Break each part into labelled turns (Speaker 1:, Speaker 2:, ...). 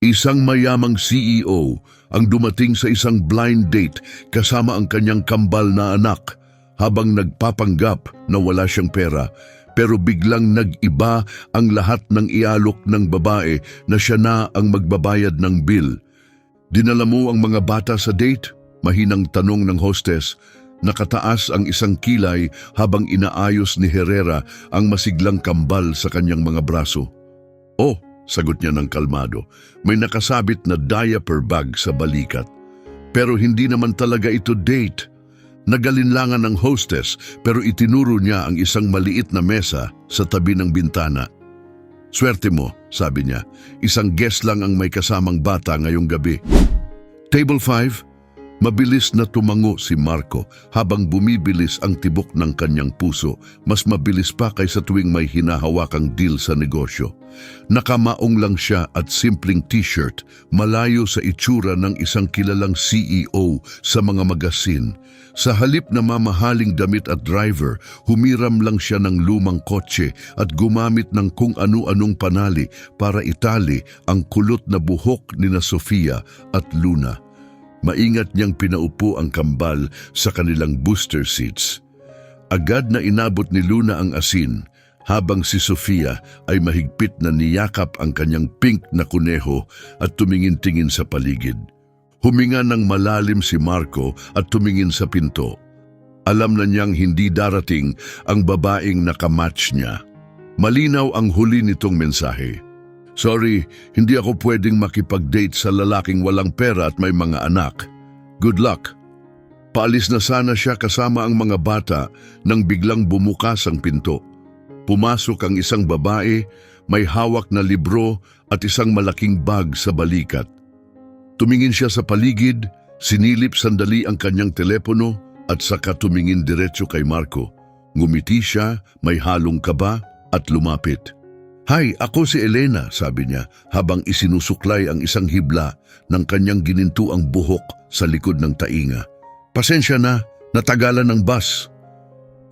Speaker 1: Isang mayamang CEO ang dumating sa isang blind date kasama ang kanyang kambal na anak habang nagpapanggap na wala siyang pera, pero biglang nag-iba ang lahat ng ialok ng babae na siya na ang magbabayad ng bill. Dinala mo ang mga bata sa date? Mahinang tanong ng hostess. Nakataas ang isang kilay habang inaayos ni Herrera ang masiglang kambal sa kanyang mga braso. Oh, sagot niya ng kalmado, may nakasabit na diaper bag sa balikat. Pero hindi naman talaga ito date. Nagalinlangan ng hostess pero itinuro niya ang isang maliit na mesa sa tabi ng bintana. Swerte mo, sabi niya, isang guest lang ang may kasamang bata ngayong gabi. Table 5. Mabilis na tumango si Marco habang bumibilis ang tibok ng kanyang puso, mas mabilis pa kaysa tuwing may hinahawakang deal sa negosyo. Nakamaong lang siya at simpleng t-shirt, malayo sa itsura ng isang kilalang CEO sa mga magasin. Sa halip na mamahaling damit at driver, humiram lang siya ng lumang kotse at gumamit ng kung anu-anong panali para itali ang kulot na buhok ni Sofia at Luna. Maingat niyang pinaupo ang kambal sa kanilang booster seats. Agad na inabot ni Luna ang asin habang si Sofia ay mahigpit na niyakap ang kanyang pink na kuneho at tumingin-tingin sa paligid. Huminga ng malalim si Marco at tumingin sa pinto. Alam na niyang hindi darating ang babaeng nakamatch niya. Malinaw ang huli nitong mensahe. Sorry, hindi ako pwedeng makipag-date sa lalaking walang pera at may mga anak. Good luck. Paalis na sana siya kasama ang mga bata nang biglang bumukas ang pinto. Pumasok ang isang babae, may hawak na libro at isang malaking bag sa balikat. Tumingin siya sa paligid, sinilip sandali ang kanyang telepono at saka tumingin diretso kay Marco. Ngumiti siya, may halong kaba at lumapit. Hi, ako si Elena, sabi niya habang isinusuklay ang isang hibla ng kanyang ginintuang buhok sa likod ng tainga. Pasensya na, natagalan ng bus.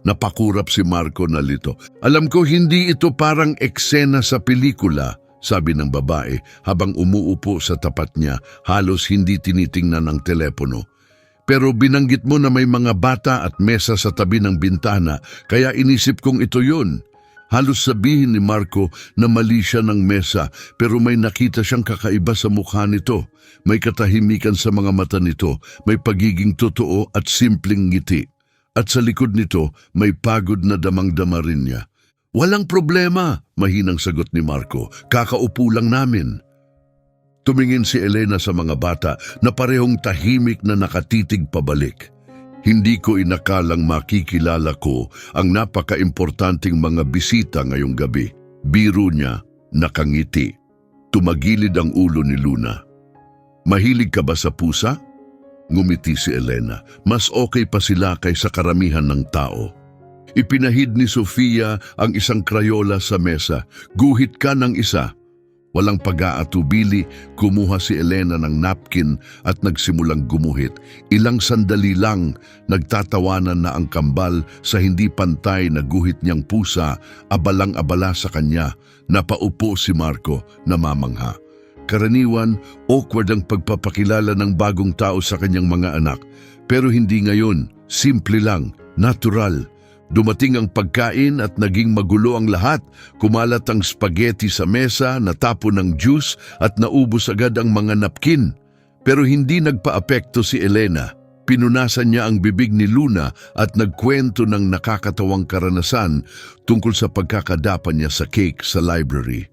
Speaker 1: Napakurap si Marco na lito. Alam ko hindi ito parang eksena sa pelikula, sabi ng babae habang umuupo sa tapat niya, halos hindi tinitingnan ang telepono. Pero binanggit mo na may mga bata at mesa sa tabi ng bintana, kaya inisip kong ito yun. Halos sabihin ni Marco na mali siya ng mesa pero may nakita siyang kakaiba sa mukha nito. May katahimikan sa mga mata nito, may pagiging totoo at simpleng ngiti. At sa likod nito may pagod na damang-dama rin niya. Walang problema, mahinang sagot ni Marco. Kakaupo lang namin. Tumingin si Elena sa mga bata na parehong tahimik na nakatitig pabalik. Hindi ko inakalang makikilala ko ang napaka-importanting mga bisita ngayong gabi. Biro niya, nakangiti. Tumagilid ang ulo ni Luna. Mahilig ka ba sa pusa? Ngumiti si Elena. Mas okay pa sila kaysa karamihan ng tao. Ipinahid ni Sofia ang isang krayola sa mesa. Guhit ka ng isa. Walang pag-aatubili, kumuha si Elena ng napkin at nagsimulang gumuhit. Ilang sandali lang, nagtatawanan na ang kambal sa hindi pantay na guhit niyang pusa, abalang-abala sa kanya. Napaupo si Marco, namamangha. Karaniwan, awkward ang pagpapakilala ng bagong tao sa kanyang mga anak. Pero hindi ngayon, simple lang, natural. Dumating ang pagkain at naging magulo ang lahat. Kumalat ang spaghetti sa mesa, natapon ng juice at naubos agad ang mga napkin. Pero hindi nagpa-apekto si Elena. Pinunasan niya ang bibig ni Luna at nagkwento ng nakakatawang karanasan tungkol sa pagkakadapan niya sa cake sa library.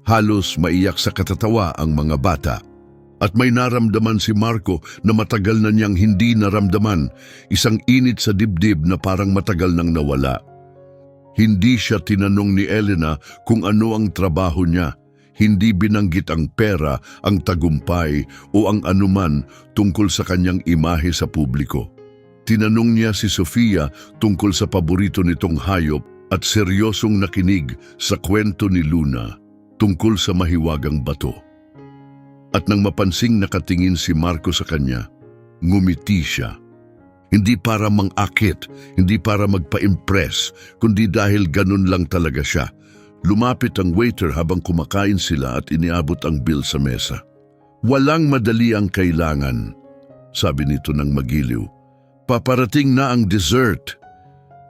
Speaker 1: Halos maiyak sa katatawa ang mga bata. At may naramdaman si Marco na matagal na niyang hindi naramdaman, isang init sa dibdib na parang matagal nang nawala. Hindi siya tinanong ni Elena kung ano ang trabaho niya. Hindi binanggit ang pera, ang tagumpay o ang anuman tungkol sa kanyang imahe sa publiko. Tinanong niya si Sofia tungkol sa paborito nitong hayop at seryosong nakinig sa kwento ni Luna tungkol sa mahiwagang bato. At nang mapansing nakatingin si Marco sa kanya, ngumiti siya. Hindi para mang-akit, hindi para magpa-impress, kundi dahil ganun lang talaga siya. Lumapit ang waiter habang kumakain sila at iniabot ang bill sa mesa. Walang madali ang kailangan, sabi nito ng magiliw. Paparating na ang dessert.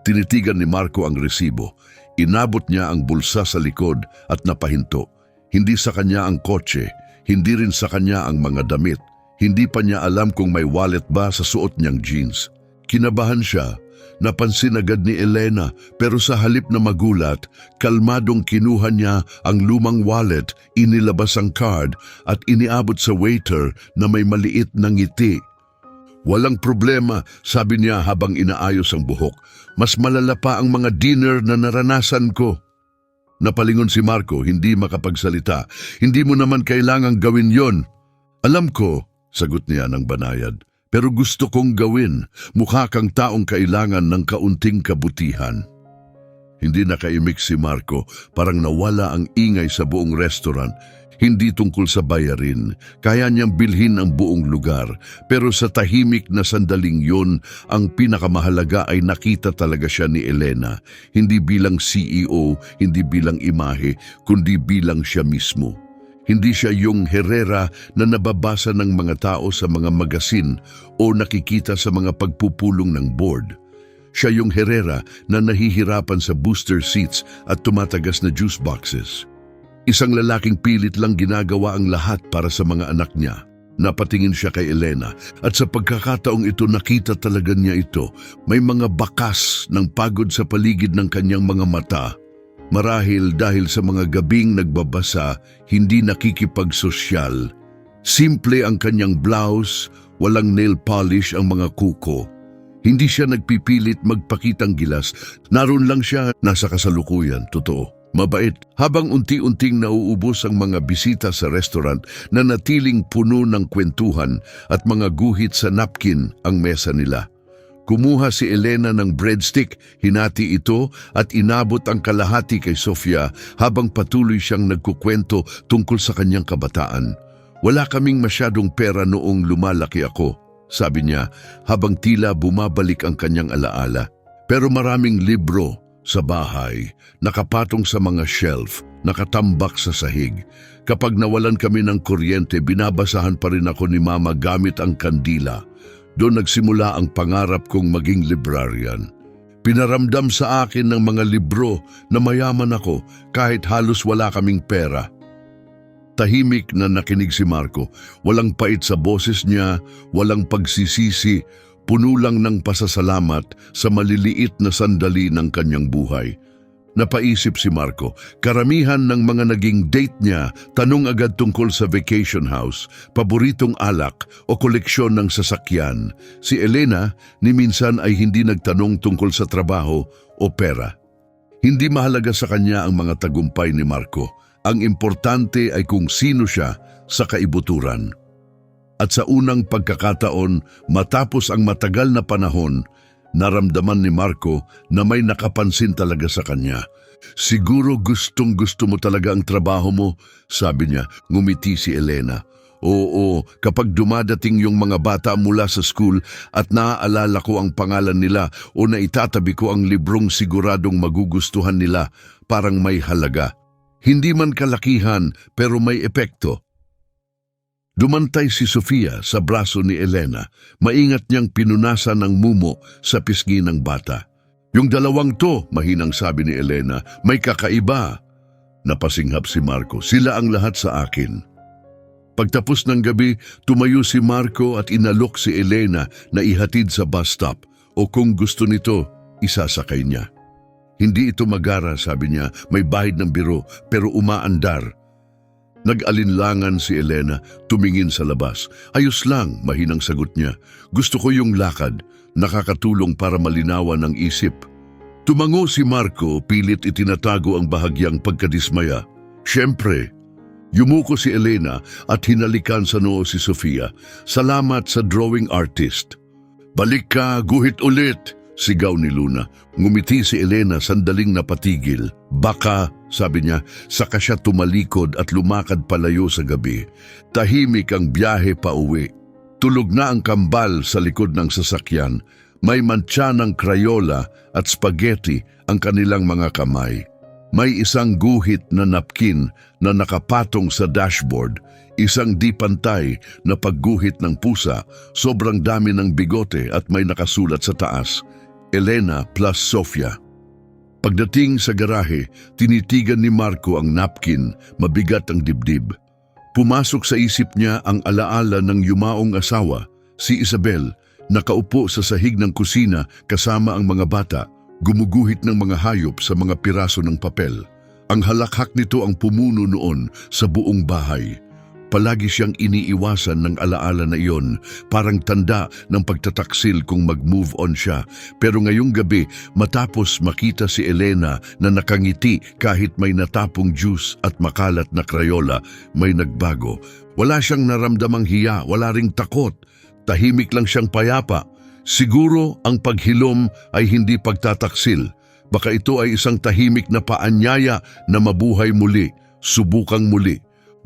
Speaker 1: Tinitigan ni Marco ang resibo. Inabot niya ang bulsa sa likod at napahinto. Hindi sa kanya ang kotse, hindi rin sa kanya ang mga damit. Hindi pa niya alam kung may wallet ba sa suot niyang jeans. Kinabahan siya. Napansin agad ni Elena pero sa halip na magulat, kalmadong kinuha niya ang lumang wallet, inilabas ang card at iniabot sa waiter na may maliit na ngiti. Walang problema, sabi niya habang inaayos ang buhok. Mas malala pa ang mga dinner na naranasan ko. Napalingon si Marco, hindi makapagsalita. Hindi mo naman kailangang gawin yon. Alam ko, sagot niya ng banayad. Pero gusto kong gawin, mukha kang taong kailangan ng kaunting kabutihan. Hindi nakaimik si Marco, parang nawala ang ingay sa buong restaurant. Hindi tungkol sa bayarin, kaya niyang bilhin ang buong lugar. Pero sa tahimik na sandaling yon, ang pinakamahalaga ay nakita talaga siya ni Elena. Hindi bilang CEO, hindi bilang imahe, kundi bilang siya mismo. Hindi siya yung Herrera na nababasa ng mga tao sa mga magasin o nakikita sa mga pagpupulong ng board. Siya yung Herrera na nahihirapan sa booster seats at tumatagas na juice boxes. Isang lalaking pilit lang ginagawa ang lahat para sa mga anak niya. Napatingin siya kay Elena at sa pagkakataong ito nakita talaga niya ito. May mga bakas ng pagod sa paligid ng kanyang mga mata. Marahil dahil sa mga gabing nagbabasa, hindi nakikipagsosyal. Simple ang kanyang blouse, walang nail polish ang mga kuko. Hindi siya nagpipilit magpakitang gilas, naroon lang siya nasa kasalukuyan, totoo. Mabait, habang unti-unting nauubos ang mga bisita sa restaurant na natiling puno ng kwentuhan at mga guhit sa napkin ang mesa nila. Kumuha si Elena ng breadstick, hinati ito at inabot ang kalahati kay Sofia habang patuloy siyang nagkukwento tungkol sa kanyang kabataan. Wala kaming masyadong pera noong lumalaki ako, sabi niya habang tila bumabalik ang kanyang alaala. Pero maraming libro sa bahay, nakapatong sa mga shelf, nakatambak sa sahig. Kapag nawalan kami ng kuryente, binabasahan pa rin ako ni Mama gamit ang kandila. Doon nagsimula ang pangarap kong maging librarian. Pinaramdam sa akin ng mga libro na mayaman ako kahit halos wala kaming pera. Tahimik na nakinig si Marco. Walang pait sa boses niya, walang pagsisisi, puno lang ng pasasalamat sa maliliit na sandali ng kanyang buhay. Napaisip si Marco, karamihan ng mga naging date niya tanong agad tungkol sa vacation house, paboritong alak o koleksyon ng sasakyan. Si Elena ni minsan ay hindi nagtanong tungkol sa trabaho o pera. Hindi mahalaga sa kanya ang mga tagumpay ni Marco. Ang importante ay kung sino siya sa kaibuturan. At sa unang pagkakataon, matapos ang matagal na panahon, naramdaman ni Marco na may nakapansin talaga sa kanya. Siguro gustong-gusto mo talaga ang trabaho mo, sabi niya. Ngumiti si Elena. Oo, kapag dumadating yung mga bata mula sa school at naaalala ko ang pangalan nila o naitatabi ko ang librong siguradong magugustuhan nila, parang may halaga. Hindi man kalakihan pero may epekto. Dumantay si Sofia sa braso ni Elena. Maingat niyang pinunasan ng mumo sa pisngi ng bata. Yung dalawang to, mahinang sabi ni Elena, may kakaiba. Napasinghap si Marco. Sila ang lahat sa akin. Pagtapos ng gabi, tumayo si Marco at inalok si Elena na ihatid sa bus stop o kung gusto nito, isasakay niya. Hindi ito magara, sabi niya, may bahid ng biro pero umaandar. Nag-alinlangan si Elena, tumingin sa labas. Ayos lang, mahinang sagot niya. Gusto ko yung lakad, nakakatulong para malinawan ang isip. Tumango si Marco, pilit itinatago ang bahagyang pagkadismaya. Siyempre, yumuko si Elena at hinalikan sa noo si Sofia. Salamat sa drawing artist. Balik ka, guhit ulit, sigaw ni Luna. Ngumiti si Elena, sandaling napatigil. Baka, sabi niya, saka siya tumalikod at lumakad palayo sa gabi. Tahimik ang biyahe pa uwi. Tulog na ang kambal sa likod ng sasakyan. May mantsa ng Crayola at spaghetti ang kanilang mga kamay. May isang guhit na napkin na nakapatong sa dashboard, isang di pantay na pagguhit ng pusa, sobrang dami ng bigote at may nakasulat sa taas, Elena plus Sofia. Pagdating sa garahe, tinitigan ni Marco ang napkin, mabigat ang dibdib. Pumasok sa isip niya ang alaala ng yumaong asawa, si Isabel, nakaupo sa sahig ng kusina kasama ang mga bata, gumuguhit ng mga hayop sa mga piraso ng papel. Ang halakhak nito ang pumuno noon sa buong bahay. Palagi siyang iniiwasan ng alaala na iyon, parang tanda ng pagtataksil kung mag-move on siya. Pero ngayong gabi, matapos makita si Elena na nakangiti kahit may natapong juice at makalat na Crayola, may nagbago. Wala siyang naramdamang hiya, wala ring takot. Tahimik lang siyang payapa. Siguro ang paghilom ay hindi pagtataksil. Baka ito ay isang tahimik na paanyaya na mabuhay muli, subukang muli.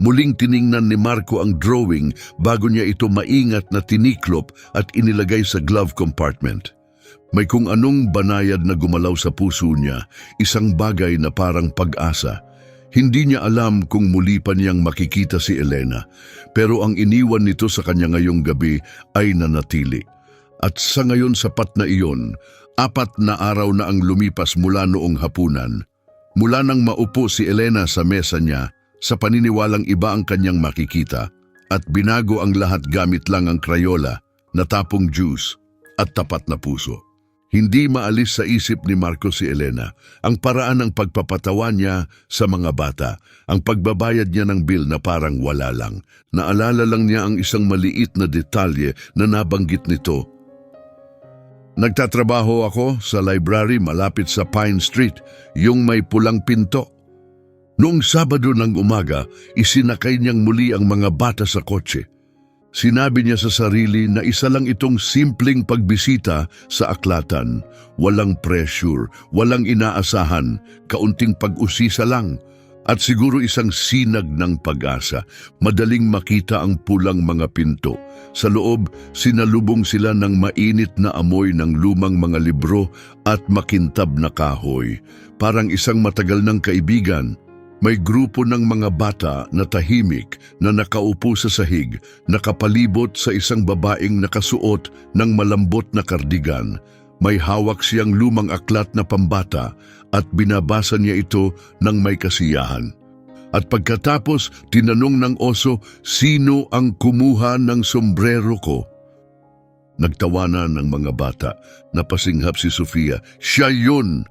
Speaker 1: Muling tiningnan ni Marco ang drawing bago niya ito maingat na tiniklop at inilagay sa glove compartment. May kung anong banayad na gumalaw sa puso niya, isang bagay na parang pag-asa. Hindi niya alam kung muli pa niyang makikita si Elena, pero ang iniwan nito sa kanya ngayong gabi ay nanatili. At sa ngayon sapat na iyon, 4 na araw na ang lumipas mula noong hapunan. Mula nang maupo si Elena sa mesa niya, sa paniniwalang iba ang kanyang makikita, at binago ang lahat gamit lang ang Crayola, natapong juice, at tapat na puso. Hindi maalis sa isip ni Marco si Elena, ang paraan ng pagpapatawa niya sa mga bata, ang pagbabayad niya ng bill na parang wala lang. Naalala lang niya ang isang maliit na detalye na nabanggit nito. Nagtatrabaho ako sa library malapit sa Pine Street, yung may pulang pinto. Noong Sabado ng umaga, isinakay niyang muli ang mga bata sa kotse. Sinabi niya sa sarili na isa lang itong simpleng pagbisita sa aklatan. Walang pressure, walang inaasahan, kaunting pag-usisa lang. At siguro isang sinag ng pag-asa, madaling makita ang pulang mga pinto. Sa loob, sinalubong sila ng mainit na amoy ng lumang mga libro at makintab na kahoy. Parang isang matagal ng kaibigan. May grupo ng mga bata na tahimik na nakaupo sa sahig, nakapalibot sa isang babaeng nakasuot ng malambot na kardigan. May hawak siyang lumang aklat na pambata at binabasa niya ito ng may kasiyahan. At pagkatapos, tinanong ng oso, sino ang kumuha ng sombrero ko? Nagtawanan ng mga bata, napasinghap si Sofia, siya yun!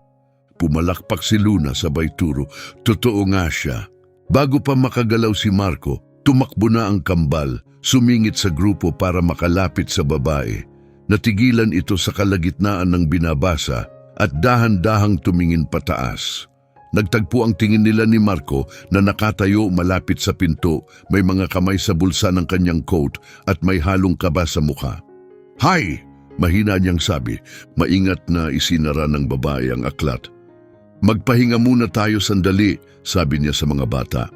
Speaker 1: Pumalakpak si Luna sabay turo, totoo nga siya. Bago pa makagalaw si Marco, tumakbo na ang kambal, sumingit sa grupo para makalapit sa babae. Natigilan ito sa kalagitnaan ng binabasa at dahan-dahang tumingin pataas. Nagtagpo ang tingin nila ni Marco na nakatayo malapit sa pinto, may mga kamay sa bulsa ng kanyang coat at may halong kaba sa mukha. Hay! Mahina niyang sabi, maingat na isinara ng babae ang aklat. Magpahinga muna tayo sandali, sabi niya sa mga bata.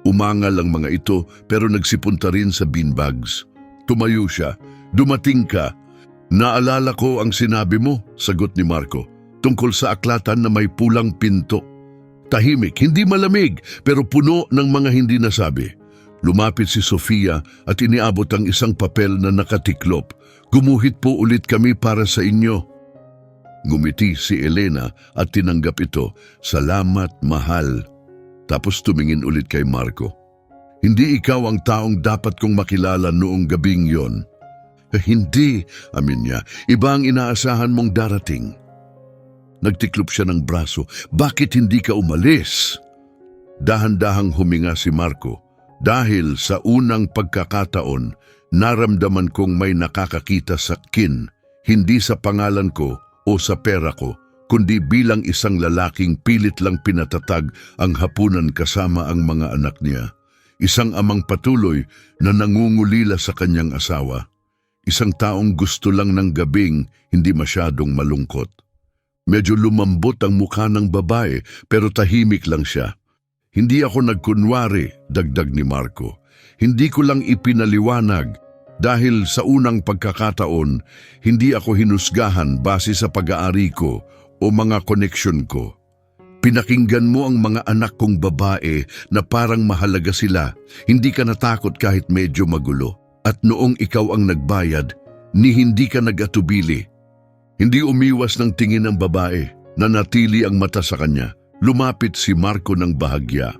Speaker 1: Umangal ang mga ito pero nagsipunta rin sa beanbags. Tumayo siya, dumating ka. Naalala ko ang sinabi mo, sagot ni Marco, tungkol sa aklatan na may pulang pinto. Tahimik, hindi malamig, pero puno ng mga hindi nasabi. Lumapit si Sofia at iniabot ang isang papel na nakatiklop. Gumuhit po ulit kami para sa inyo. Ngumiti si Elena at tinanggap ito. Salamat, mahal. Tapos tumingin ulit kay Marco. Hindi ikaw ang taong dapat kong makilala noong gabing yon. Hindi, amin niya. Iba ang inaasahan mong darating. Nagtiklop siya ng braso. Bakit hindi ka umalis? Dahan-dahang huminga si Marco. Dahil sa unang pagkakataon, naramdaman kong may nakakakita sa akin, hindi sa pangalan ko o sa pera ko, kundi bilang isang lalaking pilit lang pinatatag ang hapunan kasama ang mga anak niya. Isang amang patuloy na nangungulila sa kanyang asawa. Isang taong gusto lang ng gabing hindi masyadong malungkot. Medyo lumambot ang mukha ng babae pero tahimik lang siya. Hindi ako nagkunwari, dagdag ni Marco. Hindi ko lang ipinaliwanag dahil sa unang pagkakataon, hindi ako hinusgahan base sa pag-aari ko o mga koneksyon ko. Pinakinggan mo ang mga anak kong babae na parang mahalaga sila. Hindi ka natakot kahit medyo magulo. At noong ikaw ang nagbayad, ni hindi ka nag-atubili. Hindi umiwas ng tingin ng babae. Nanatili ang mata sa kanya. Lumapit si Marco ng bahagya.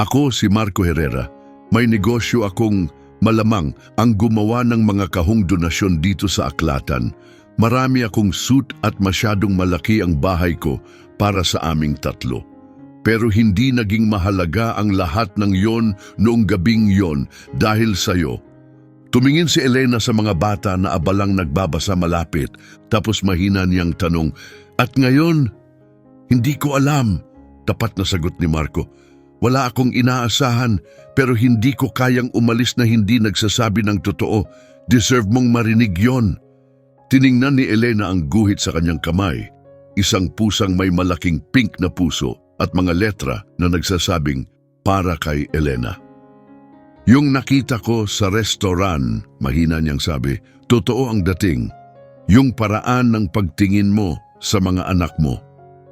Speaker 1: Ako si Marco Herrera. May negosyo akong malamang ang gumawa ng mga kahong donasyon dito sa Aklatan. Marami akong suit at masyadong malaki ang bahay ko para sa aming tatlo. Pero hindi naging mahalaga ang lahat ng yon noong gabing yon dahil sa'yo. Tumingin si Elena sa mga bata na abalang nagbabasa malapit, tapos mahina niyang tanong, "At ngayon?" "Hindi ko alam," tapat na sagot ni Marco. "Wala akong inaasahan, pero hindi ko kayang umalis na hindi nagsasabi ng totoo. Deserve mong marinig yon." Tiningnan ni Elena ang guhit sa kanyang kamay. Isang pusang may malaking pink na puso at mga letra na nagsasabing, "Para kay Elena." "Yung nakita ko sa restaurant," mahina niyang sabi, "totoo ang dating. Yung paraan ng pagtingin mo sa mga anak mo.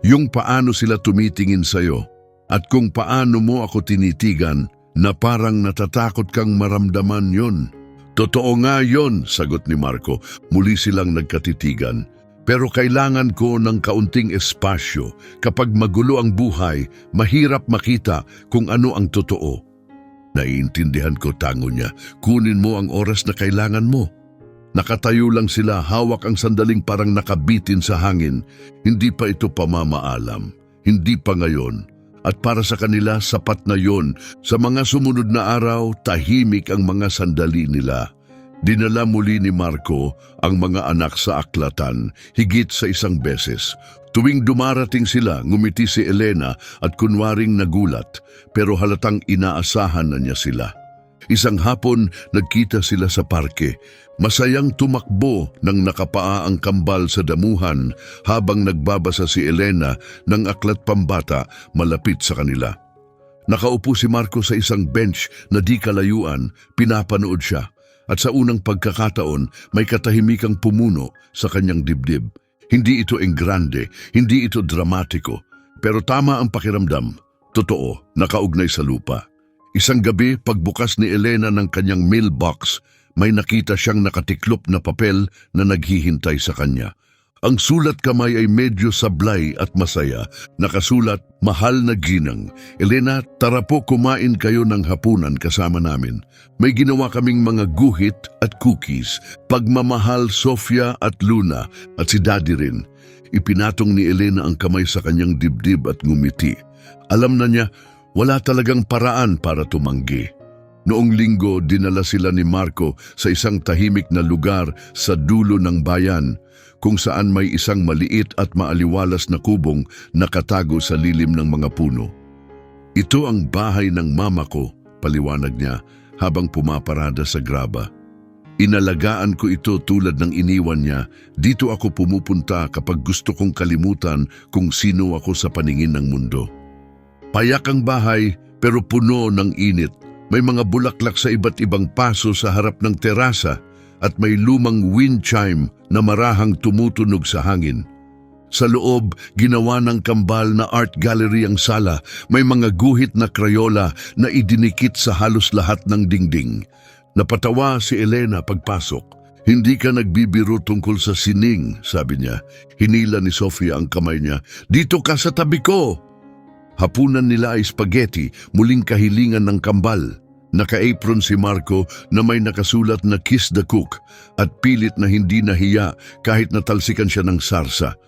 Speaker 1: Yung paano sila tumitingin sa'yo. At kung paano mo ako tinitigan na parang natatakot kang maramdaman yon." "Totoo nga yon," sagot ni Marco. Muli silang nagkatitigan. "Pero kailangan ko ng kaunting espasyo. Kapag magulo ang buhay, mahirap makita kung ano ang totoo." "Naiintindihan ko," tango niya. "Kunin mo ang oras na kailangan mo." Nakatayo lang sila, hawak ang sandaling parang nakabitin sa hangin. Hindi pa ito pamamaalam. Hindi pa ngayon. At para sa kanila, sapat na yon. Sa mga sumunod na araw, tahimik ang mga sandali nila. Dinala muli ni Marco ang mga anak sa Aklatan, higit sa isang beses. Tuwing dumarating sila, ngumiti si Elena at kunwaring nagulat, pero halatang inaasahan na niya sila. Isang hapon, nagkita sila sa parke. Masayang tumakbo ng nakapaa ang kambal sa damuhan habang nagbabasa si Elena ng aklat pambata malapit sa kanila. Nakaupo si Marco sa isang bench na di kalayuan, pinapanood siya. At sa unang pagkakataon, may katahimikang pumuno sa kanyang dibdib. Hindi ito enggrande, hindi ito dramatiko, pero tama ang pakiramdam. Totoo, nakaugnay sa lupa. Isang gabi, pagbukas ni Elena ng kanyang mailbox, may nakita siyang nakatiklop na papel na naghihintay sa kanya. Ang sulat kamay ay medyo sablay at masaya. Nakasulat, "Mahal na Ginang, Elena, tara po kumain kayo ng hapunan kasama namin. May ginawa kaming mga guhit at cookies. Pagmamahal, Sofia at Luna, at si Daddy rin." Ipinatong ni Elena ang kamay sa kanyang dibdib at ngumiti. Alam na niya, wala talagang paraan para tumanggi. Noong linggo, dinala sila ni Marco sa isang tahimik na lugar sa dulo ng bayan, kung saan may isang maliit at maaliwalas na kubong nakatago sa lilim ng mga puno. "Ito ang bahay ng mama ko," paliwanag niya habang pumaparada sa graba. "Inalagaan ko ito tulad ng iniwan niya. Dito ako pumupunta kapag gusto kong kalimutan kung sino ako sa paningin ng mundo." Payak ang bahay pero puno ng init. May mga bulaklak sa iba't ibang paso sa harap ng terasa at may lumang wind chime na marahang tumutunog sa hangin. Sa loob, ginawa ng kambal na art gallery ang sala. May mga guhit na krayola na idinikit sa halos lahat ng dingding. Napatawa si Elena pagpasok. "Hindi ka nagbibiro tungkol sa sining," sabi niya. Hinila ni Sofia ang kamay niya. "Dito ka sa tabi ko." Hapunan nila ay spaghetti, muling kahilingan ng kambal. Naka-apron si Marco na may nakasulat na "Kiss the Cook" at pilit na hindi nahiya kahit natalsikan siya ng sarsa.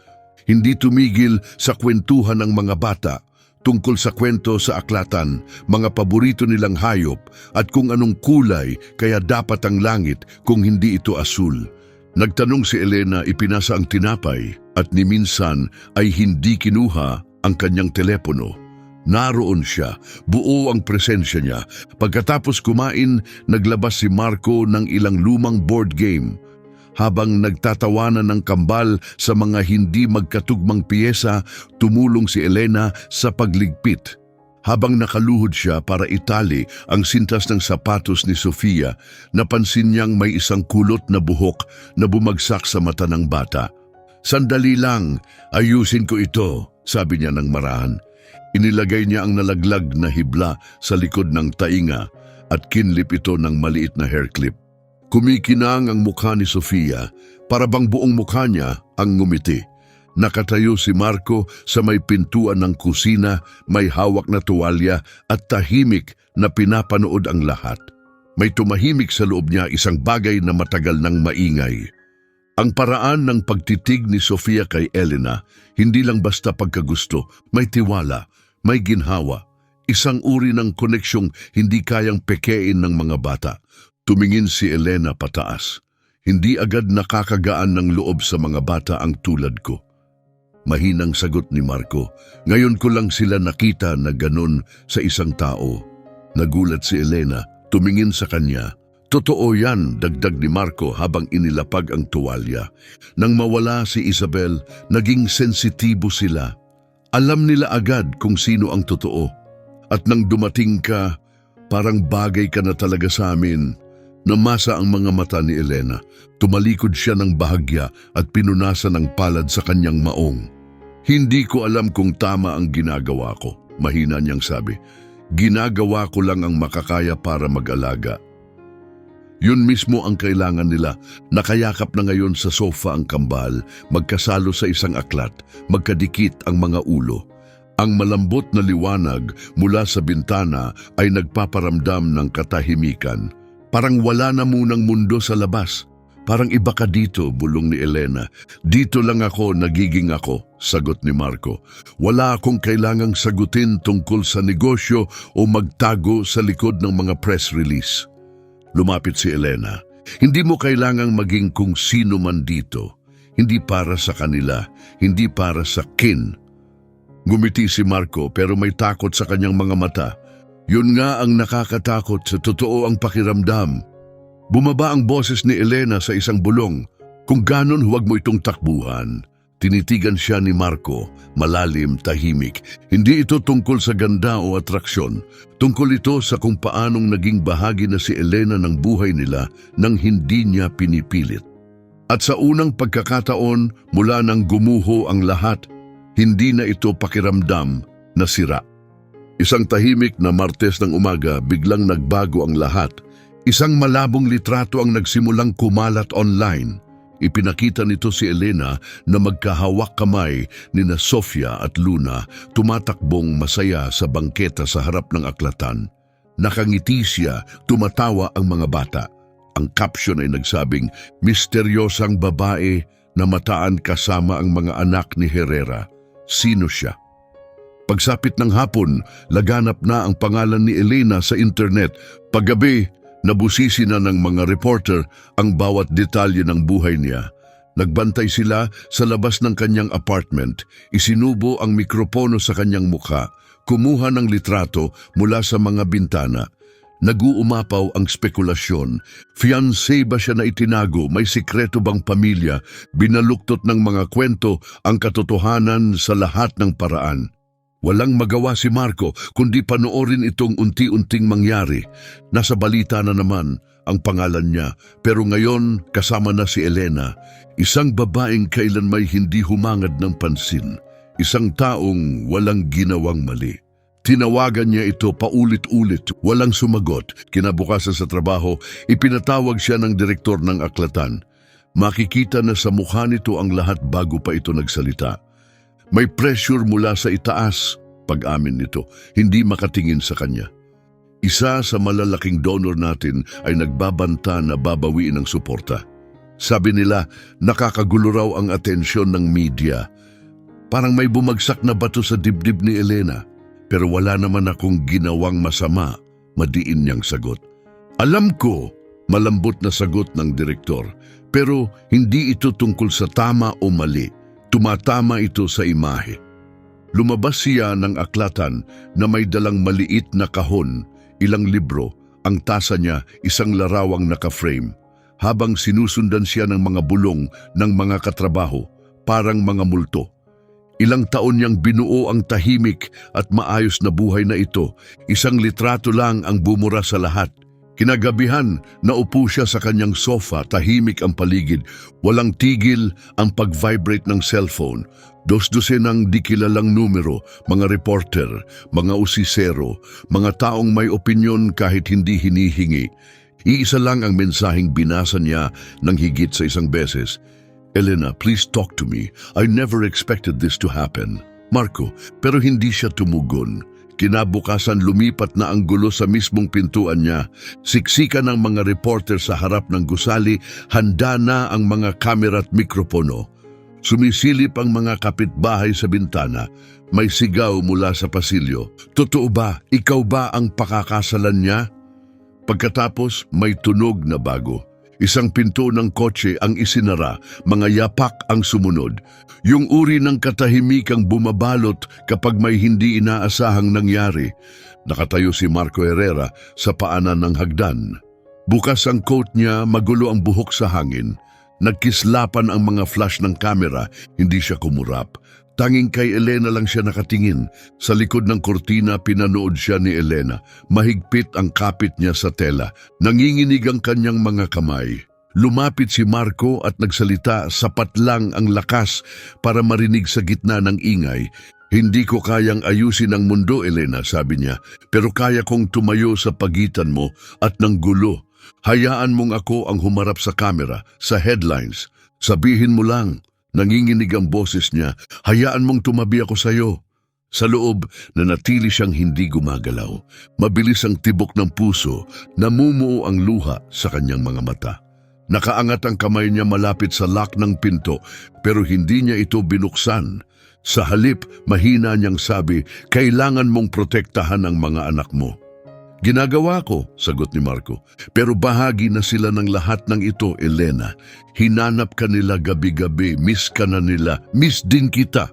Speaker 1: Hindi tumigil sa kwentuhan ng mga bata tungkol sa kwento sa Aklatan, mga paborito nilang hayop at kung anong kulay kaya dapat ang langit kung hindi ito asul. Nagtanong si Elena, ipinasa ang tinapay at ni minsan ay hindi kinuha ang kanyang telepono. Naroon siya, buo ang presensya niya. Pagkatapos kumain, naglabas si Marco ng ilang lumang board game. Habang nagtatawanan ng kambal sa mga hindi magkatugmang piyesa, tumulong si Elena sa pagligpit. Habang nakaluhod siya para itali ang sintas ng sapatos ni Sofia, napansin niyang may isang kulot na buhok na bumagsak sa mata ng bata. Sandali lang, ayusin ko ito, sabi niya ng marahan. Inilagay niya ang nalaglag na hibla sa likod ng tainga at kinlip ito ng maliit na hair clip. Kumikinang ang mukha ni Sofia, para bang buong mukha niya ang ngumiti. Nakatayo si Marco sa may pintuan ng kusina, may hawak na tuwalya at tahimik na pinapanood ang lahat. May tumahimik sa loob niya, isang bagay na matagal nang maingay. Ang paraan ng pagtitig ni Sofia kay Elena, hindi lang basta pagkagusto, may tiwala, may ginhawa. Isang uri ng koneksyong hindi kayang pekein ng mga bata. Tumingin si Elena pataas. Hindi agad nakakagaan ng loob sa mga bata ang tulad ko. Mahinang sagot ni Marco. Ngayon ko lang sila nakita na ganun sa isang tao. Nagulat si Elena, tumingin sa kanya. Totoo yan, dagdag ni Marco habang inilapag ang tuwalya. Nang mawala si Isabel, naging sensitibo sila. Alam nila agad kung sino ang totoo. At nang dumating ka, parang bagay ka na talaga sa amin. Namasa ang mga mata ni Elena. Tumalikod siya ng bahagya at pinunasan ng palad sa kanyang maong. Hindi ko alam kung tama ang ginagawa ko, mahina niyang sabi. Ginagawa ko lang ang makakaya para mag-alaga. Yun mismo ang kailangan nila. Nakayakap na ngayon sa sofa ang kambal, magkasalo sa isang aklat, magkadikit ang mga ulo. Ang malambot na liwanag mula sa bintana ay nagpaparamdam ng katahimikan. Parang wala na munang mundo sa labas. Parang iba ka dito, bulong ni Elena. Dito lang ako, nagiging ako, sagot ni Marco. Wala akong kailangang sagutin tungkol sa negosyo o magtago sa likod ng mga press release. Lumapit si Elena. Hindi mo kailangang maging kung sino man dito. Hindi para sa kanila, hindi para sa kin. Gumiti si Marco pero may takot sa kanyang mga mata. Yun nga ang nakakatakot, sa totoo ang pakiramdam. Bumaba ang boses ni Elena sa isang bulong. Kung ganon, huwag mo itong takbuhan. Tinitigan siya ni Marco, malalim, tahimik. Hindi ito tungkol sa ganda o atraksyon. Tungkol ito sa kung paanong naging bahagi na si Elena ng buhay nila nang hindi niya pinipilit. At sa unang pagkakataon, mula nang gumuho ang lahat, hindi na ito pakiramdam na sira. Isang tahimik na Martes ng umaga, biglang nagbago ang lahat. Isang malabong litrato ang nagsimulang kumalat online. Ipinakita nito si Elena na magkahawak kamay nina Sofia at Luna, tumatakbong masaya sa bangketa sa harap ng aklatan. Nakangiti siya, tumatawa ang mga bata. Ang caption ay nagsabing, "Misteryosang babae na mataan kasama ang mga anak ni Herrera. Sino siya?" Pagsapit ng hapon, laganap na ang pangalan ni Elena sa internet. Paggabi, nabusisi na ng mga reporter ang bawat detalye ng buhay niya. Nagbantay sila sa labas ng kanyang apartment, isinubo ang mikropono sa kanyang mukha, kumuha ng litrato mula sa mga bintana. Nag-uumapaw ang spekulasyon. Fiancé ba siya na itinago? May sikreto bang pamilya? Binaluktot ng mga kwento ang katotohanan sa lahat ng paraan. Walang magawa si Marco kundi panoorin itong unti-unting mangyari. Nasa balita na naman ang pangalan niya, pero ngayon kasama na si Elena, isang babaeng kailanmay hindi humangad ng pansin, isang taong walang ginawang mali. Tinawagan niya ito paulit-ulit, walang sumagot. Kinabukasan sa trabaho, ipinatawag siya ng direktor ng aklatan. Makikita na sa mukha nito ang lahat bago pa ito nagsalita. May pressure mula sa itaas, pag-amin nito, hindi makatingin sa kanya. Isa sa malalaking donor natin ay nagbabanta na babawiin ang suporta. Sabi nila, nakakagulo raw ang atensyon ng media. Parang may bumagsak na bato sa dibdib ni Elena, pero wala naman akong ginawang masama, madiin niyang sagot. Alam ko, malambot na sagot ng direktor, pero hindi ito tungkol sa tama o mali. Tumatama ito sa imahe. Lumabas siya ng aklatan na may dalang maliit na kahon, ilang libro, ang tasa niya isang larawang naka-frame. Habang sinusundan siya ng mga bulong ng mga katrabaho, parang mga multo. Ilang taon niyang binuo ang tahimik at maayos na buhay na ito. Isang litrato lang ang bumura sa lahat. Kinagabihan, naupo siya sa kanyang sofa, tahimik ang paligid. Walang tigil ang pag-vibrate ng cellphone. Dos-dosen ng di kilalang numero, mga reporter, mga usisero, mga taong may opinyon kahit hindi hinihingi. Iisa lang ang mensaheng binasa niya ng higit sa isang beses. Elena, please talk to me. I never expected this to happen. Marco, pero hindi siya tumugon. Kinabukasan lumipat na ang gulo sa mismong pintuan niya. Siksikan ng mga reporter sa harap ng gusali, handa na ang mga kamera at mikropono. Sumisilip ang mga kapitbahay sa bintana. May sigaw mula sa pasilyo. Totoo ba? Ikaw ba ang pakakasalan niya? Pagkatapos may tunog na bago. Isang pinto ng kotse ang isinara, mga yapak ang sumunod. Yung uri ng katahimikang bumabalot kapag may hindi inaasahang nangyari. Nakatayo si Marco Herrera sa paanan ng hagdan. Bukas ang coat niya, magulo ang buhok sa hangin. Nagkislapan ang mga flash ng kamera, hindi siya kumurap. Tanging kay Elena lang siya nakatingin. Sa likod ng kortina, pinanood siya ni Elena. Mahigpit ang kapit niya sa tela. Nanginginig ang kanyang mga kamay. Lumapit si Marco at nagsalita, sapat lang ang lakas para marinig sa gitna ng ingay. Hindi ko kayang ayusin ang mundo, Elena, sabi niya. Pero kaya kong tumayo sa pagitan mo at ng gulo. Hayaan mong ako ang humarap sa kamera, sa headlines. Sabihin mo lang. Nanginginig ang boses niya, hayaan mong tumabi ako sa iyo. Sa loob, nanatili siyang hindi gumagalaw. Mabilis ang tibok ng puso, namumuo ang luha sa kanyang mga mata. Nakaangat ang kamay niya malapit sa lock ng pinto, pero hindi niya ito binuksan. Sa halip, mahina niyang sabi, kailangan mong protektahan ang mga anak mo. Ginagawa ko, sagot ni Marco. Pero bahagi na sila ng lahat ng ito, Elena. Hinanap ka nila gabi-gabi, miss ka na nila, miss din kita.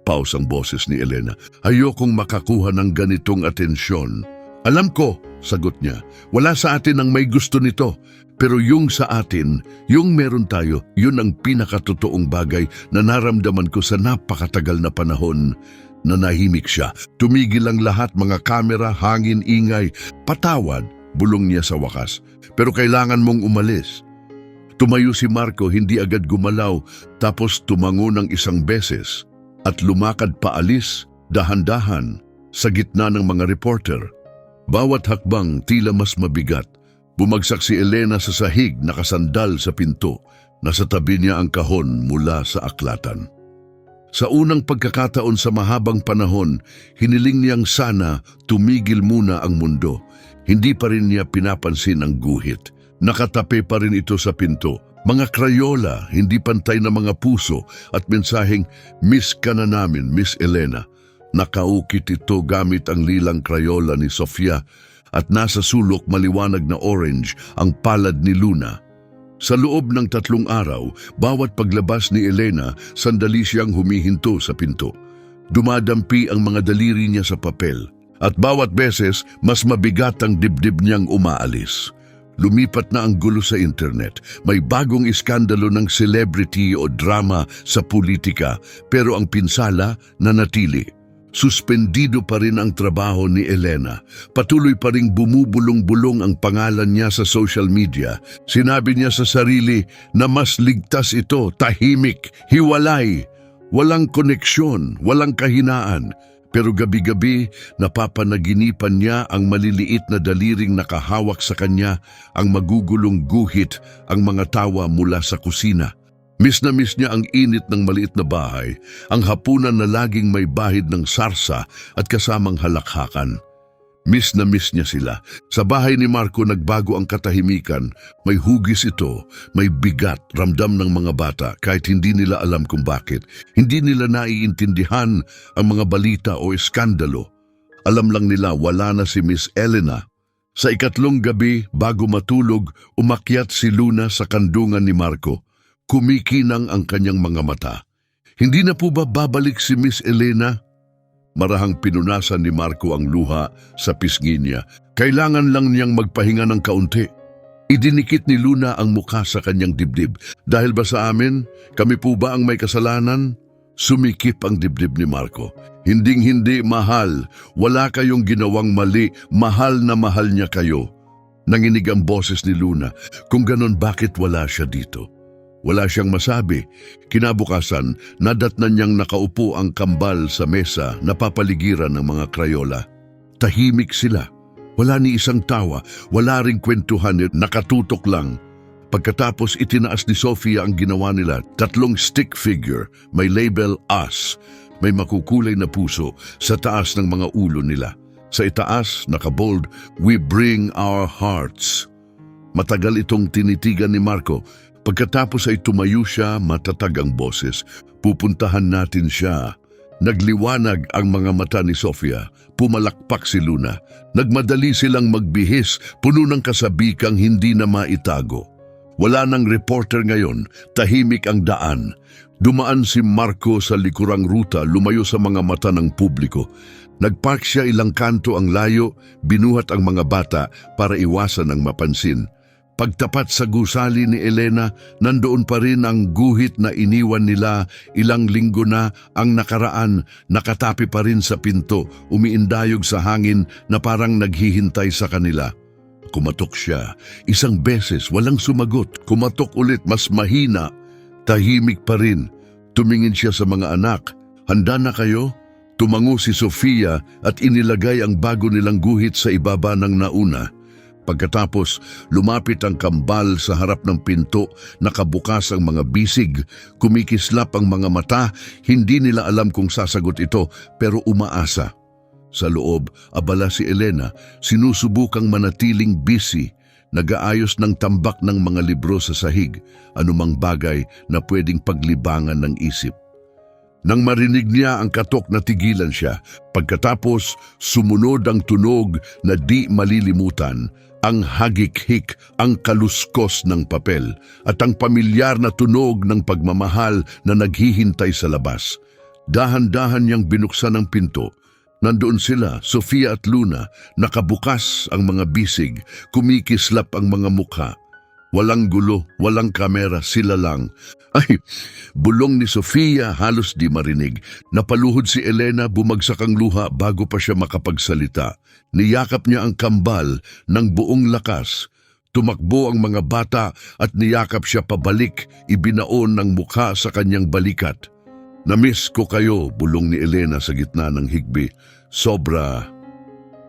Speaker 1: Pause ang boses ni Elena. Ayokong makakuha ng ganitong atensyon. Alam ko, sagot niya, wala sa atin ang may gusto nito. Pero yung sa atin, yung meron tayo, yun ang pinakatotoong bagay na naramdaman ko sa napakatagal na panahon. Nanahimik siya. Tumigil ang lahat, mga kamera, hangin, ingay. Patawad, bulong niya sa wakas. Pero kailangan mong umalis. Tumayo si Marco, hindi agad gumalaw, tapos tumango ng isang beses at lumakad paalis, dahan-dahan, sa gitna ng mga reporter. Bawat hakbang tila mas mabigat. Bumagsak si Elena sa sahig, nakasandal sa pinto. Nasa tabi niya ang kahon mula sa aklatan. Sa unang pagkakataon sa mahabang panahon, hiniling niyang sana tumigil muna ang mundo. Hindi pa rin niya pinapansin ang guhit. Nakatape pa rin ito sa pinto. Mga krayola, hindi pantay na mga puso at mensaheng, miss ka na namin, Miss Elena. Nakaukit ito gamit ang lilang krayola ni Sofia at nasa sulok maliwanag na orange ang palad ni Luna. Sa loob ng 3 araw, bawat paglabas ni Elena, sandali siyang humihinto sa pinto. Dumadampi ang mga daliri niya sa papel, at bawat beses, mas mabigat ang dibdib niyang umaalis. Lumipat na ang gulo sa internet. May bagong iskandalo ng celebrity o drama sa politika, pero ang pinsala nanatili. Suspendido pa rin ang trabaho ni Elena. Patuloy pa ring bumubulong-bulong ang pangalan niya sa social media. Sinabi niya sa sarili na mas ligtas ito, tahimik, hiwalay. Walang koneksyon, walang kahinaan. Pero gabi-gabi, napapanaginipan niya ang maliliit na daliring nakahawak sa kanya, ang magugulong guhit, ang mga tawa mula sa kusina. Miss na miss niya ang init ng maliit na bahay, ang hapunan na laging may bahid ng sarsa at kasamang halakhakan. Miss na miss niya sila. Sa bahay ni Marco nagbago ang katahimikan. May hugis ito, may bigat, ramdam ng mga bata kahit hindi nila alam kung bakit. Hindi nila naiintindihan ang mga balita o eskandalo. Alam lang nila wala na si Miss Elena. Sa 2 gabi, bago matulog, umakyat si Luna sa kandungan ni Marco. Kumikinang ang kanyang mga mata. Hindi na po ba babalik si Miss Elena? Marahang pinunasan ni Marco ang luha sa pisngi niya. Kailangan lang niyang magpahinga ng kaunti. Idinikit ni Luna ang mukha sa kanyang dibdib. Dahil ba sa amin? Kami po ba ang may kasalanan? Sumikip ang dibdib ni Marco. Hinding-hindi, mahal. Wala kayong ginawang mali. Mahal na mahal niya kayo. Nanginig ang boses ni Luna. Kung ganon, bakit wala siya dito? Wala siyang masabi. Kinabukasan, nadatnan niyang nakaupo ang kambal sa mesa, napapaligiran ng mga krayola. Tahimik sila. Wala ni isang tawa, wala ring kwentuhan, nakatutok lang. Pagkatapos itinaas ni Sofia ang ginawa nila, 3 stick figure, may label US, may makukulay na puso sa taas ng mga ulo nila. Sa itaas, nakabold, "We bring our hearts." Matagal itong tinitigan ni Marco. Pagkatapos ay tumayo siya, matatag ang boses. Pupuntahan natin siya. Nagliwanag ang mga mata ni Sofia. Pumalakpak si Luna. Nagmadali silang magbihis, puno ng kasabikang hindi na maitago. Wala nang reporter ngayon, tahimik ang daan. Dumaan si Marco sa likurang ruta, lumayo sa mga mata ng publiko. Nagpark siya ilang kanto ang layo, binuhat ang mga bata para iwasan ang mapansin. Pagtapat sa gusali ni Elena, nandoon pa rin ang guhit na iniwan nila ilang linggo na ang nakaraan, nakatapi pa rin sa pinto, umiindayog sa hangin na parang naghihintay sa kanila. Kumatok siya, isang beses, walang sumagot. Kumatok ulit, mas mahina. Tahimik pa rin. Tumingin siya sa mga anak. Handa na kayo? Tumango si Sofia at inilagay ang bago nilang guhit sa ibaba ng nauna. Pagkatapos, lumapit ang kambal sa harap ng pinto, nakabukas ang mga bisig, kumikislap ang mga mata, hindi nila alam kung sasagot ito, pero umaasa. Sa loob, abala si Elena, sinusubukang manatiling busy, nag-aayos ng tambak ng mga libro sa sahig, anumang bagay na pwedeng paglibangan ng isip. Nang marinig niya ang katok, natigilan siya. Pagkatapos, sumunod ang tunog na di malilimutan, ang hagik-hik, ang kaluskos ng papel, at ang pamilyar na tunog ng pagmamahal na naghihintay sa labas. Dahan-dahan niyang binuksan ang pinto. Nandoon sila, Sofia at Luna, nakabukas ang mga bisig, kumikislap ang mga mukha. Walang gulo, walang kamera, sila lang. Ay, bulong ni Sofia, halos di marinig. Napaluhod si Elena, bumagsak ang luha bago pa siya makapagsalita. Niyakap niya ang kambal ng buong lakas. Tumakbo ang mga bata at niyakap siya pabalik, ibinaon ng mukha sa kanyang balikat. "Namiss ko kayo," bulong ni Elena sa gitna ng higbi. Sobra.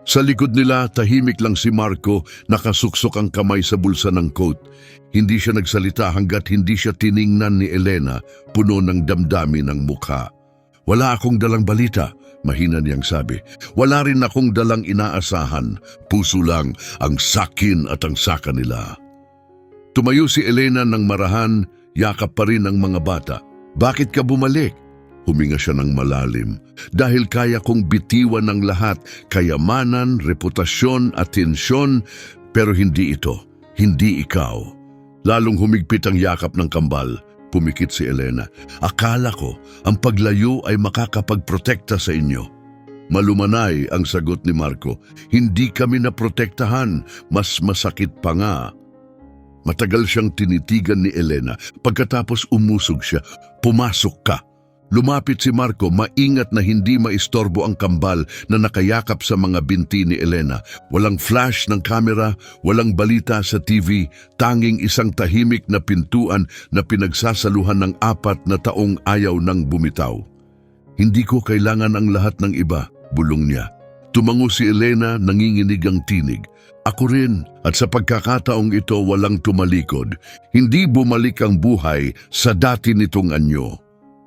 Speaker 1: Sa likod nila, tahimik lang si Marco, nakasuksok ang kamay sa bulsa ng coat. Hindi siya nagsalita hanggat hindi siya tiningnan ni Elena, puno ng damdamin ng mukha. "Wala akong dalang balita," mahina niyang sabi. "Wala rin akong dalang inaasahan. Puso lang ang sakin at ang saka nila." Tumayo si Elena ng marahan, yakap pa rin ang mga bata. "Bakit ka bumalik?" Huminga siya ng malalim. "Dahil kaya kong bitiwan ng lahat, kayamanan, reputasyon, atensyon, pero hindi ito, hindi ikaw." Lalong humigpit ang yakap ng kambal. Pumikit si Elena. "Akala ko ang paglayo ay makakapagprotekta sa inyo." Malumanay ang sagot ni Marco. "Hindi kami naprotektahan, mas masakit pa nga." Matagal siyang tinitigan ni Elena. Pagkatapos umusog siya. "Pumasok ka." Lumapit si Marco, maingat na hindi maistorbo ang kambal na nakayakap sa mga binti ni Elena. Walang flash ng kamera, walang balita sa TV, tanging isang tahimik na pintuan na pinagsasaluhan ng 4 na taong ayaw nang bumitaw. "Hindi ko kailangan ang lahat ng iba," bulong niya. Tumango si Elena, nanginginig ang tinig. "Ako rin, at sa pagkakataong ito walang tumalikod. Hindi bumalik ang buhay sa dati nitong anyo.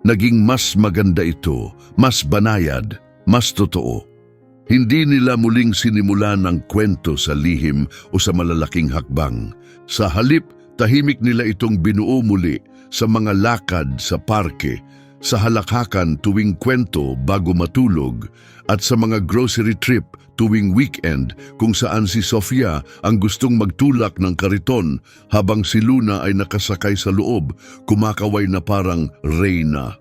Speaker 1: Naging mas maganda ito, mas banayad, mas totoo. Hindi nila muling sinimulan ang kwento sa lihim o sa malalaking hakbang. Sa halip, tahimik nila itong binuo muli sa mga lakad sa parke, sa halakhakan tuwing kwento bago matulog, at sa mga grocery trip tuwing weekend kung saan si Sofia ang gustong magtulak ng kariton habang si Luna ay nakasakay sa loob, kumakaway na parang reyna.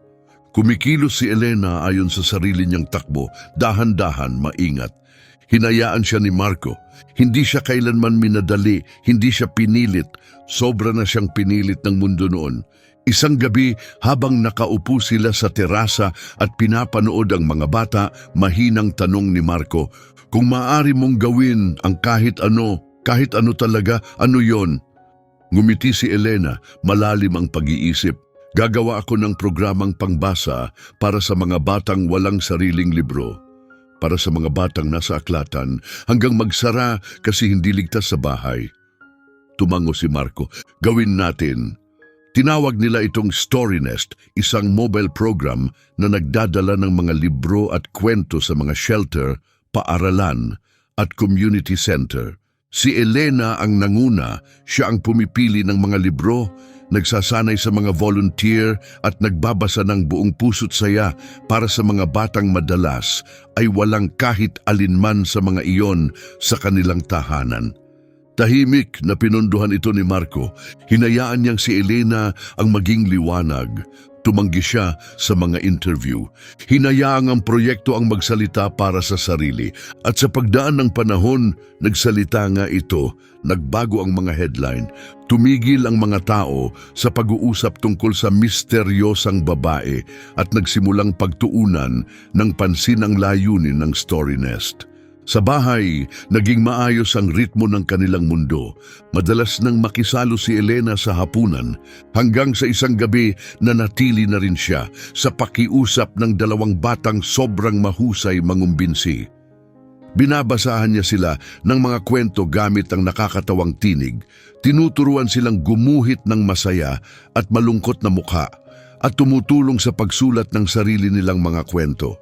Speaker 1: Kumikilos si Elena ayon sa sarili niyang takbo, dahan-dahan, maingat. Hinayaan siya ni Marco. Hindi siya kailanman minadali, hindi siya pinilit. Sobra na siyang pinilit ng mundo noon. Isang gabi, habang nakaupo sila sa terasa at pinapanood ang mga bata, mahinang tanong ni Marco, "Kung maaari mong gawin ang kahit ano, Kahit ano talaga, ano yon? Ngumiti si Elena, malalim ang pag-iisip. Gagawa ako ng programang pangbasa para sa mga batang walang sariling libro. Para sa mga batang nasa aklatan hanggang magsara kasi hindi ligtas sa bahay. Tumango si Marco. Gawin natin. Tinawag nila itong Story Nest, isang mobile program na nagdadala ng mga libro at kwento sa mga shelter, paaralan at community center. Si Elena ang nanguna, siya ang pumipili ng mga libro, nagsasanay sa mga volunteer at nagbabasa ng buong puso't saya para sa mga batang madalas ay walang kahit alinman sa mga iyon sa kanilang tahanan. Tahimik na pinunduhan ito ni Marco, hinayaan niyang si Elena ang maging liwanag. Tumanggi siya sa mga interview. Hinayaang ang proyekto ang magsalita para sa sarili. At sa pagdaan ng panahon, nagsalita nga ito. Nagbago ang mga headline. Tumigil ang mga tao sa pag-uusap tungkol sa misteryosang babae at nagsimulang pagtuunan ng pansin ang layunin ng Story Nest. Sa bahay, naging maayos ang ritmo ng kanilang mundo. Madalas nang makisalo si Elena sa hapunan hanggang sa isang gabi na natili na rin siya sa pakiusap ng dalawang batang sobrang mahusay mangumbinsi. Binabasahan niya sila ng mga kwento gamit ang nakakatawang tinig. Tinuturuan silang gumuhit ng masaya at malungkot na mukha at tumutulong sa pagsulat ng sarili nilang mga kwento.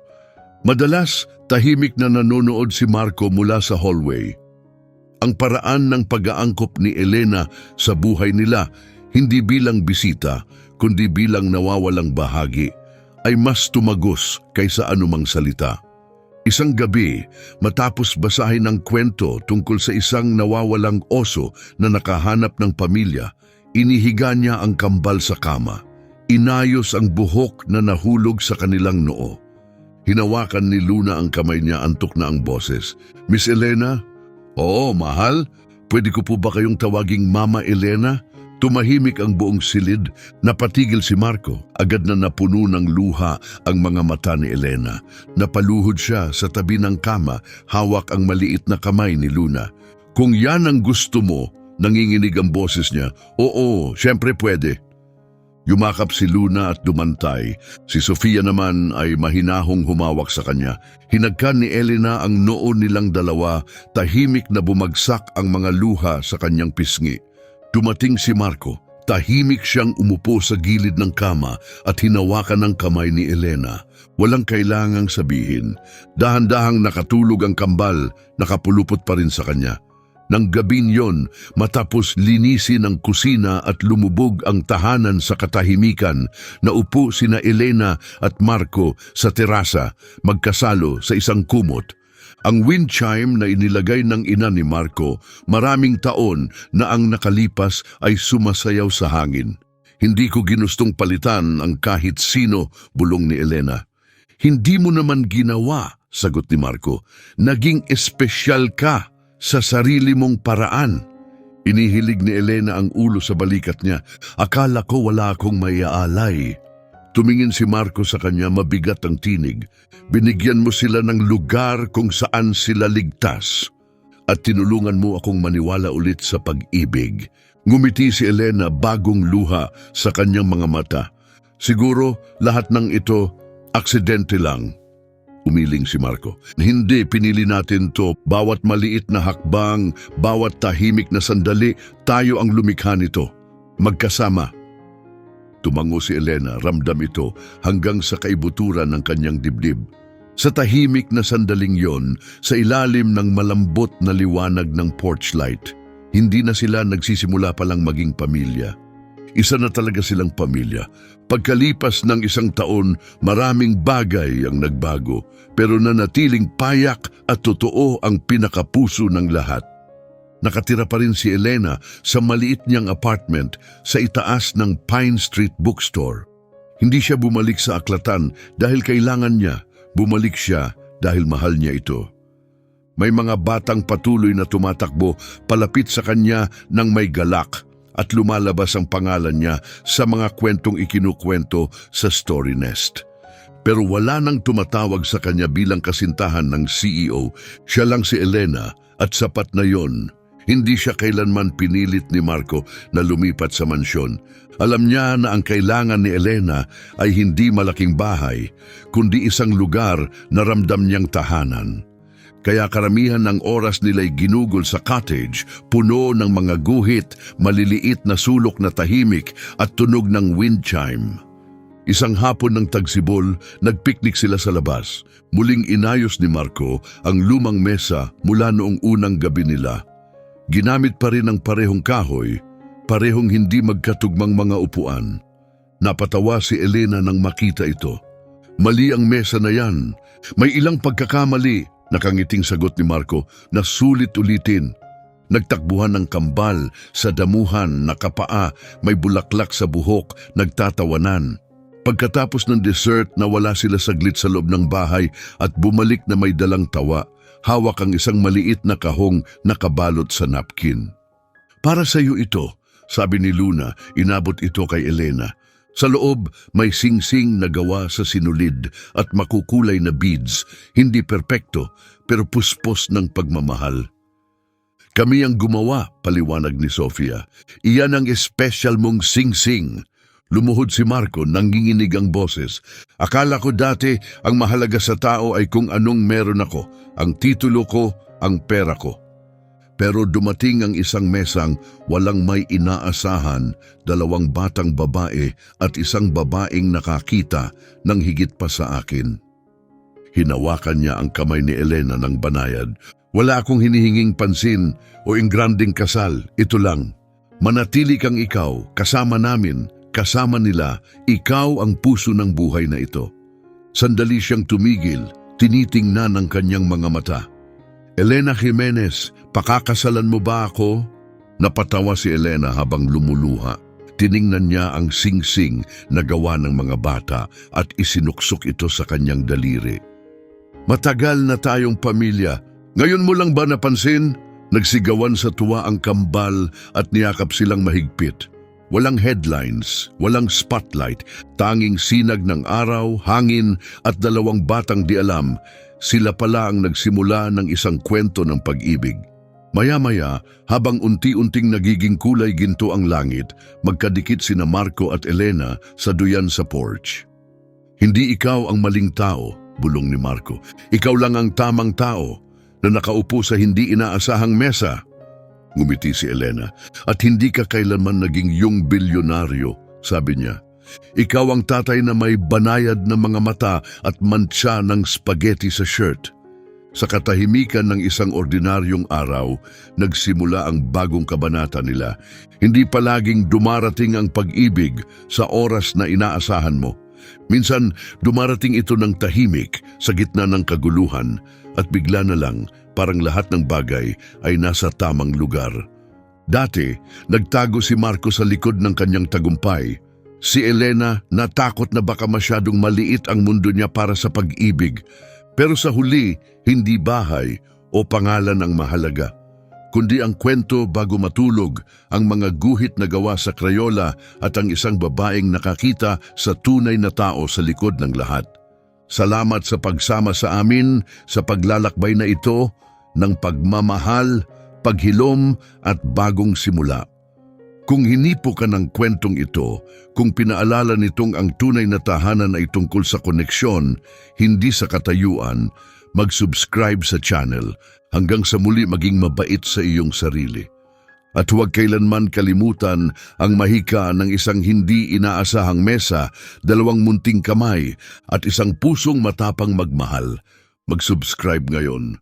Speaker 1: Madalas, tahimik na nanonood si Marco mula sa hallway. Ang paraan ng pag-aangkop ni Elena sa buhay nila, hindi bilang bisita, kundi bilang nawawalang bahagi, ay mas tumagos kaysa anumang salita. Isang gabi, matapos basahin ang kwento tungkol sa isang nawawalang oso na nakahanap ng pamilya, inihiga niya ang kambal sa kama. Inayos ang buhok na nahulog sa kanilang noo. Hinawakan ni Luna ang kamay niya, antok na ang boses. Miss Elena? Oo, mahal. Pwede ko po ba kayong tawaging Mama Elena? Tumahimik ang buong silid. Napatigil si Marco. Agad na napuno ng luha ang mga mata ni Elena. Napaluhod siya sa tabi ng kama, hawak ang maliit na kamay ni Luna. Kung yan ang gusto mo, nanginginig ang boses niya. Oo, syempre pwede. Yumakap si Luna at dumantay. Si Sofia naman ay mahinahong humawak sa kanya. Hinagkan ni Elena ang noo nilang dalawa, tahimik na bumagsak ang mga luha sa kanyang pisngi. Dumating si Marco. Tahimik siyang umupo sa gilid ng kama at hinawakan ang kamay ni Elena. Walang kailangang sabihin. Dahan-dahang nakatulog ang kambal, nakapulupot pa rin sa kanya. Nang gabing yon, matapos linisin ang kusina at lumubog ang tahanan sa katahimikan, naupo sina Elena at Marco sa terasa, magkasalo sa isang kumot. Ang wind chime na inilagay ng ina ni Marco, maraming taon na ang nakalipas ay sumasayaw sa hangin. Hindi ko ginustong palitan ang kahit sino, bulong ni Elena. Hindi mo naman ginawa, sagot ni Marco. Naging espesyal ka sa sarili mong paraan. Inihilig ni Elena ang ulo sa balikat niya. Akala ko wala akong maiaalay. Tumingin si Marco sa kanya, mabigat ang tinig. Binigyan mo sila ng lugar kung saan sila ligtas. At tinulungan mo akong maniwala ulit sa pag-ibig. Ngumiti si Elena, bagong luha sa kanyang mga mata. Siguro lahat ng ito, aksidente lang. Umiling si Marco. Hindi, pinili natin to. Bawat maliit na hakbang, bawat tahimik na sandali, tayo ang lumikha nito. Magkasama. Tumango si Elena, ramdam ito hanggang sa kaibuturan ng kanyang dibdib. Sa tahimik na sandaling yon, sa ilalim ng malambot na liwanag ng porch light, hindi na sila nagsisimula palang maging pamilya. Isa na talaga silang pamilya. Pagkalipas ng isang taon, maraming bagay ang nagbago, pero nanatiling payak at totoo ang pinakapuso ng lahat. Nakatira pa rin si Elena sa maliit niyang apartment sa itaas ng Pine Street Bookstore. Hindi siya bumalik sa aklatan dahil kailangan niya, bumalik siya dahil mahal niya ito. May mga batang patuloy na tumatakbo palapit sa kanya ng may galak, at lumalabas ang pangalan niya sa mga kwentong ikinukwento sa Story Nest. Pero wala nang tumatawag sa kanya bilang kasintahan ng CEO. Siya lang si Elena at sapat na yon. Hindi siya kailanman pinilit ni Marco na lumipat sa mansyon. Alam niya na ang kailangan ni Elena ay hindi malaking bahay, kundi isang lugar na ramdam niyang tahanan. Kaya karamihan ng oras nila'y ginugol sa cottage, puno ng mga guhit, maliliit na sulok na tahimik at tunog ng wind chime. Isang hapon ng tagsibol, nagpiknik sila sa labas. Muling inayos ni Marco ang lumang mesa mula noong unang gabi nila. Ginamit pa rin ang parehong kahoy, parehong hindi magkatugmang mga upuan. Napatawa si Elena nang makita ito. Mali ang mesa na yan. May ilang pagkakamali, nakangiting sagot ni Marco na sulit ulitin. Nagtakbuhan ng kambal sa damuhan, nakapaa, may bulaklak sa buhok, nagtatawanan. Pagkatapos ng dessert, nawala sila saglit sa loob ng bahay at bumalik na may dalang tawa. Hawak ang isang maliit na kahong nakabalot sa napkin. Para sa iyo ito, sabi ni Luna, inabot ito kay Elena. Sa loob, may singsing na gawa sa sinulid at makukulay na beads, hindi perpekto pero puspos ng pagmamahal. Kami ang gumawa, paliwanag ni Sofia. Iyan ang espesyal mong singsing. Lumuhod si Marco, nanginginig ang boses. Akala ko dati ang mahalaga sa tao ay kung anong meron ako, ang titulo ko, ang pera ko. Pero dumating ang isang mesang walang may inaasahan, 2 batang babae at isang babaeng nakakita ng higit pa sa akin. Hinawakan niya ang kamay ni Elena ng banayad. Wala akong hinihinging pansin o ingranding kasal, ito lang. Manatili kang ikaw, kasama namin, kasama nila, ikaw ang puso ng buhay na ito. Sandali siyang tumigil, tinitingnan ang kanyang mga mata. Elena Jimenez, pakakasalan mo ba ako? Napatawa si Elena habang lumuluha. Tiningnan niya ang singsing na gawa ng mga bata at isinuksok ito sa kanyang daliri. Matagal na tayong pamilya. Ngayon mo lang ba napansin? Nagsigawan sa tuwa ang kambal at niyakap silang mahigpit. Walang headlines, walang spotlight, tanging sinag ng araw, hangin at 2 batang di alam. Sila pala ang nagsimula ng isang kwento ng pag-ibig. Maya-maya, habang unti-unting nagiging kulay ginto ang langit, magkadikit sina Marco at Elena sa duyan sa porch. Hindi ikaw ang maling tao, bulong ni Marco. Ikaw lang ang tamang tao na nakaupo sa hindi inaasahang mesa. Ngumiti si Elena. At hindi ka kailanman naging yung bilyonaryo, sabi niya. Ikaw ang tatay na may banayad na mga mata at mantsa ng spaghetti sa shirt. Sa katahimikan ng isang ordinaryong araw, nagsimula ang bagong kabanata nila. Hindi palaging dumarating ang pag-ibig sa oras na inaasahan mo. Minsan, dumarating ito ng tahimik sa gitna ng kaguluhan at bigla na lang parang lahat ng bagay ay nasa tamang lugar. Dati, nagtago si Marco sa likod ng kanyang tagumpay. Si Elena natakot na baka masyadong maliit ang mundo niya para sa pag-ibig. Pero sa huli, hindi bahay o pangalan ang mahalaga, kundi ang kwento bago matulog, ang mga guhit na gawa sa Crayola at ang isang babaeng nakakita sa tunay na tao sa likod ng lahat. Salamat sa pagsama sa amin sa paglalakbay na ito ng pagmamahal, paghilom at bagong simula. Kung hinipo ka ng kwentong ito, kung pinaalala nitong ang tunay na tahanan ay tungkol sa koneksyon, hindi sa katayuan, mag-subscribe sa channel hanggang sa muli maging mabait sa iyong sarili. At huwag kailanman kalimutan ang mahika ng isang hindi inaasahang mesa, 2 munting kamay at isang pusong matapang magmahal. Mag-subscribe ngayon.